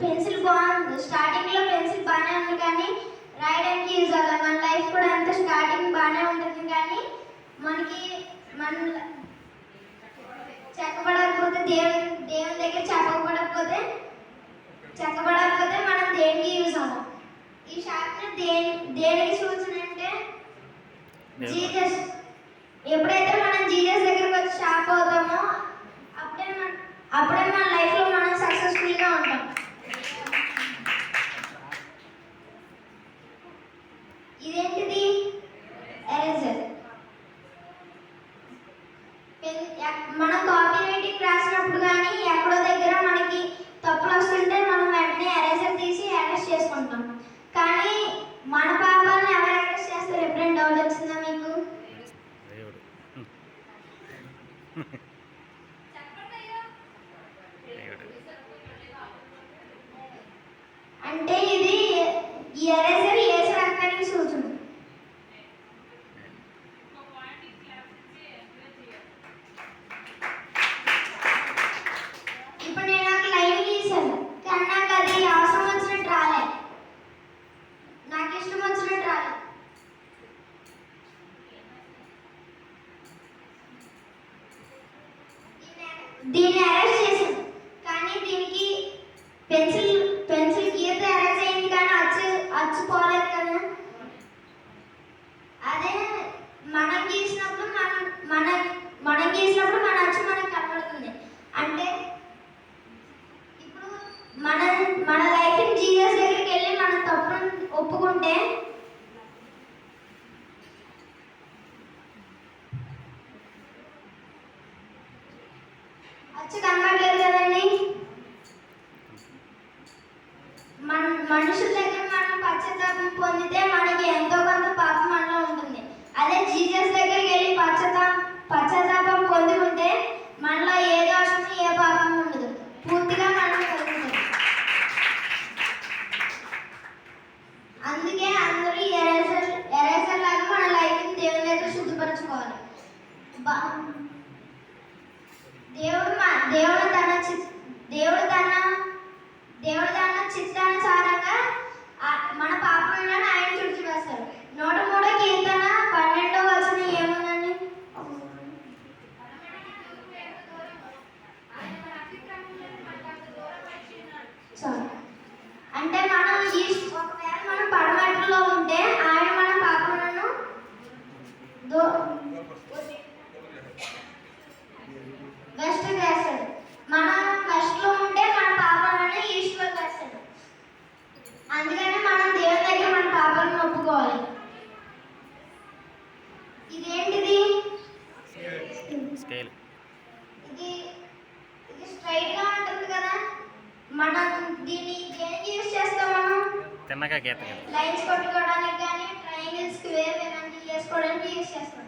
Pencil బాగుంది, స్టార్టింగ్లో pencil బాగానే ఉంది కానీ రాయడానికి యూజ్ అవ్వాలి. మన లైఫ్ కూడా అంత స్టార్టింగ్ బాగానే ఉంటుంది కానీ మనకి మన చెక్కబడకపోతే దేవుని దగ్గర చెక్కబడకపోతే మనం దేనికి యూజ్ అవ్వం. ఈ షార్ప్నర్ దేనికి సూచన అంటే జీసస్. ఎప్పుడైతే మనం జీసస్ దగ్గరికి వచ్చి షార్ప్ అవుతామో అప్పుడే మన లైఫ్లో మనం సక్సెస్ఫుల్గా ఉంటాం. ఇదేంటిది? ఎరేజర్. మనం కాపీ రైటింగ్ రాసినప్పుడు కానీ ఎక్కడో దగ్గర మనకి తప్పులు వస్తుంటే మనం వెంటనే ఎరేజర్ తీసి అరెస్ట్ చేసుకుంటాం. కానీ మన పాపాలను ఎవరు అరెస్ట్ చేస్తారు? ఎప్పుడైనా డౌట్ వచ్చిందా మీకు? అంటే ఇది ఈ ఎరేజర్ యేసు రక్తానికి సూచన. ఇప్పుడు నేను ఒక లైన్ గీసాను కానీ నాకు అది అవసరం వచ్చినట్టు రాలే, నాకు ఇష్టం వచ్చినట్టు రాలే. దీన్ని అరెస్ట్ చేశాను కానీ దీనికి పెన్సిల్ గీత అరెస్ట్ అయింది కానీ అచ్చు పోలేదు కదా. అదే మనం గీసినప్పుడు మన అచ్చు మనకు కనబడుతుంది. అంటే ఇప్పుడు మన లైఫ్ని జీసస్ దగ్గరికి వెళ్ళి మన తప్పును ఒప్పుకుంటే అచ్చు కనబడలేదు కదండి. మనుషుల దగ్గర మనం పశ్చాత్తాపం పొందితే మనకి ఎంతో కొంత పాపం మనలో ఉంటుంది. అదే జీసస్ దగ్గరికి వెళ్ళి పశ్చాత్తాపం పొంది ఉంటే మనలో ఏ దోషము ఏ పాపం ఉండదు, పూర్తిగా మనం కలుగుతుంది. అందుకే అందరూ ఎరేజర్ లాగా మన లైఫ్ని దేవుని దగ్గర శుద్ధిపరచుకోవాలి. దేవుడు తన చిత్తానుసారంగా మన పాపములను ఆయన తుడిచివేస్తాడు. 103 కీర్తన 12వ వచనం ఏముందండి? అంటే మనం ఒకవేళ మనం పడమట్లో ఉంటే ఆయన మన పాపములను వెస్ట్ వేస్తాడు. మనం వెస్ట్లో ఉంటే మన పాపాలను ఈస్ట్లో వేస్తాడు. అందుకని మనం దేవుని దగ్గర మన పాపాలను ఒప్పుకోవాలి. ఇదేంటిది? ఇది స్ట్రైట్ గా ఉంటుంది కదా. మనం దీన్ని దేనికి యూజ్ చేస్తాం? మనం లైన్స్ కొట్టుకోవడానికి కానీ ట్రయాంగిల్స్ స్క్వేర్ ఇలాంటివి చేసుకోవడానికి యూజ్ చేస్తాం.